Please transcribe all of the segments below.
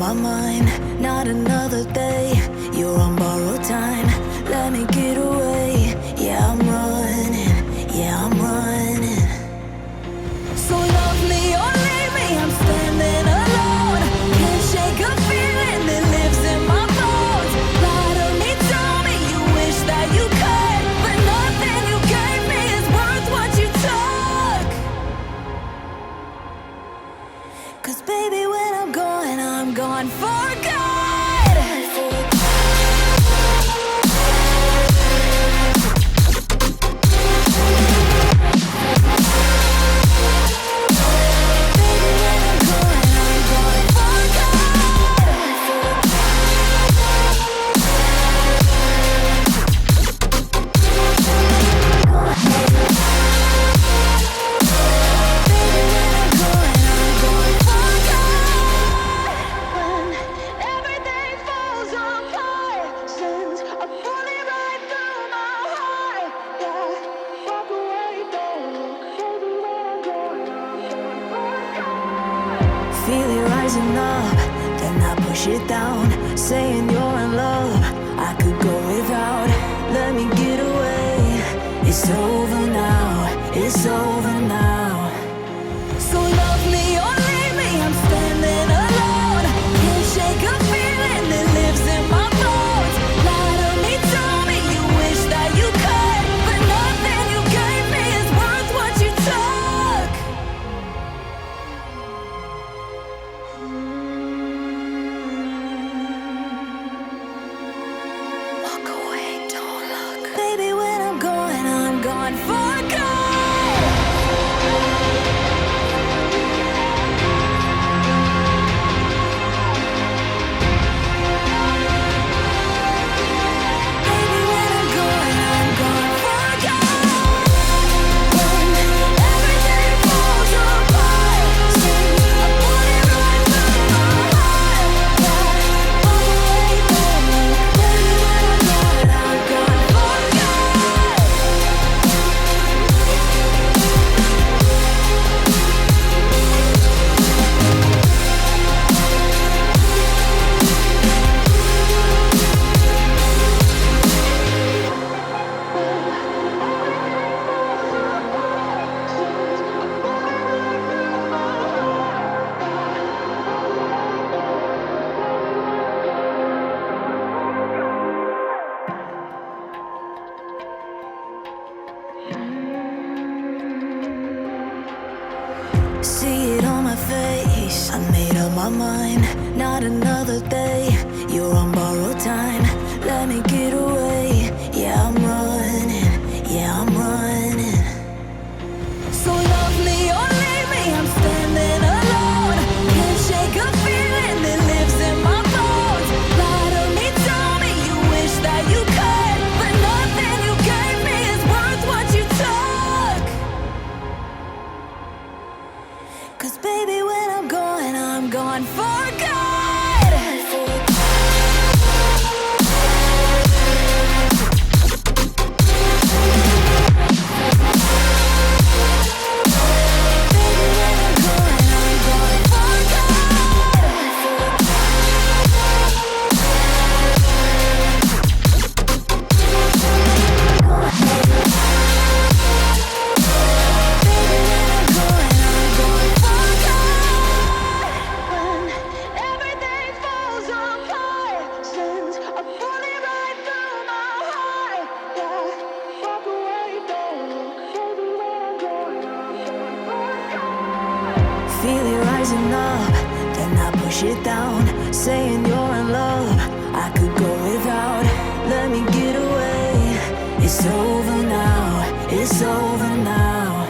my mind. Not another day, you're on borrowed time. Let me get away. Yeah, I'm running. Yeah, I'm running. So love me or leave me, I'm standing alone. Can't shake a feeling that lives in my bones. Lie to me, tell me you wish that you could, but nothing you gave me is worth what you took. 'Cause baby, when I'm gone for good. Feel it rising up, then I push it down. Saying you're in love, I could go without. Let me get away. It's over now, it's over now. So love me or leave me, I'm standing alone. Can't shake a feeling that lives in my bones. Lie to me, tell me you wish that you could, but nothing you gave me is worth what you took. Walk away, don't look. Baby, when I'm gone for good. Baby, when I'm gone for good. When everything falls apart, since I put it right through my heart. Yeah, walk away, don't look. Baby, when I'm gone for good. See it on my face, I made up my mind. Not another day, you're on borrowed time. Let me get away. Yeah, I'm running. Yeah, I'm running. So love me or leave me, I'm standing alone. Can't shake a feeling that lives in my bones. Lie to me, tell me you wish that you could, but nothing you gave me is worth what you took. 'Cause baby, when I'm gone for good. Feel it rising up, then I push it down. Saying you're in love, I could go without. Let me get away. It's over now, it's over now.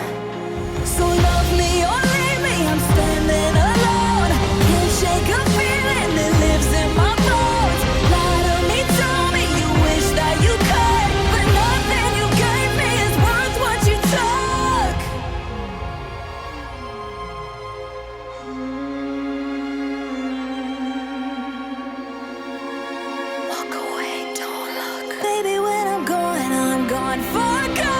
So love me or leave me, I'm standing alone. Can't shake a feeling that lives in my bones. Lie to me, tell me you wish that you could, but nothing you gave me is worth what you took. Walk away, don't look. Baby, when I'm gone for good.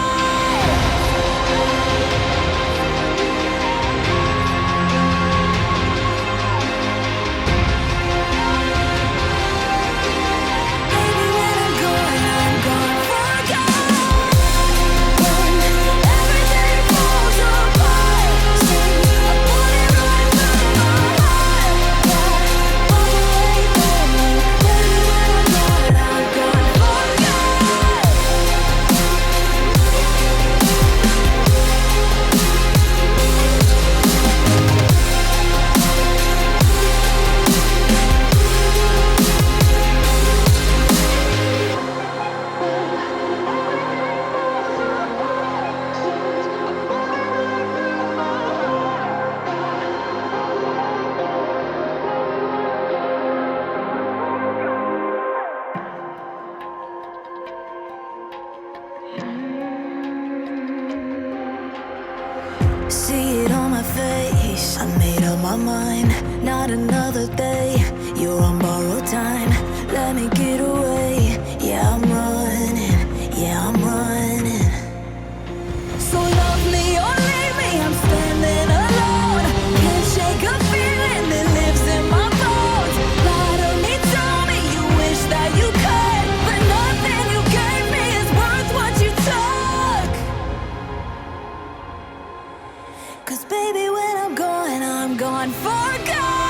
See it on my face, I made up my mind. Not another day, you're on borrowed time. Let me get away, yeah I'm running, yeah I'm running. So love me or leave me, I'm standing alone. Can't shake a feeling that lives in my bones. Lie to me, tell me you wish that you could, but nothing you gave me is worth what you took. 'Cause baby when I'm gone for good.